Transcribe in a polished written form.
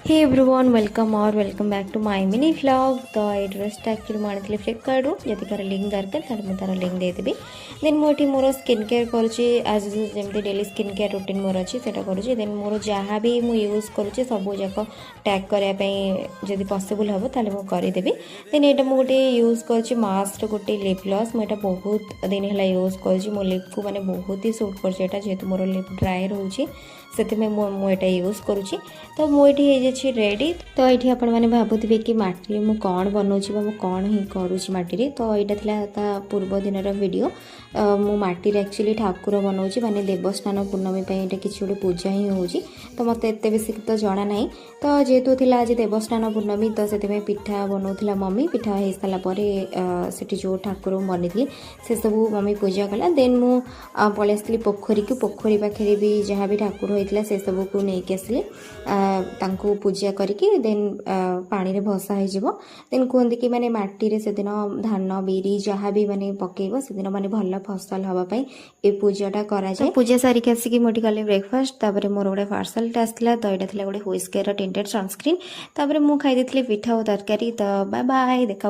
Hey everyone welcome back to my mini vlog. तो ये ड्रेसटा actually मुझे फ्लिपकार्ट जब तार लिंक दरकार मुझे तार लिंक देदेवी। देन मुझे मोर स्किन केयर करुँची आज जमी डेली स्किन केयर रूटीन मोर अच्छी से करुँची। देन मोर जहाँ भी मुझे यूज करुँची सब जाक टैग करने जब पॉसिबल हम ताले मुझे करदेवी। देन यहाँ मुझे गोटे यूज कर मास्क गोटे लिप ग्लॉस मुझे बहुत दिन है यूज कर मो लिप को मैंने बहुत ही सुट कर जेहेतु मोर लिप ड्राए रोचे से मुझे यूज करुँची। तो मुझे रेडी। तो ये आपण मैंने भावुवे कि माटी मु कौन बनाऊँगी मु कौन ही करुँची माटी। तो यहाँ था पूर्व दिन वीडियो मु माटी एक्चुअली ठाकुर बनाऊँगी माने देवस्थान पूर्णमी किसी गोटे पूजा ही होची। तो मत एत बेसी तो जना ना। तो जेहेतु थी आज देवस्थान पूर्णमी तो से पिठा बनाऊला मम्मी पिठा हो सारापर से जो ठाकुर बनी से सब मम्मी पूजा कला। देन मु पलि आसली पोखरी को पोखरी पाखे भी जहाँ भी ठाकुर होता से सब को लेकिन आसली पूजा करके देन पानी रे भसा हो। देन कहते कि माने माटी से दिन धान बिरी जहाँ भी माने पकेब से दिन माने भल फसल हाँपाई ये पूजाटा करा जाए। पूजा सारिक आसिक मुझे कल ब्रेकफास्ट मोर गोटे पार्सलटा आसला। तो यहाँ था गोटे हुइस्केर टिंटेड सनस्क्रीन मुझे खाई पिठा और तरकारी। तो बाय बाय देखा।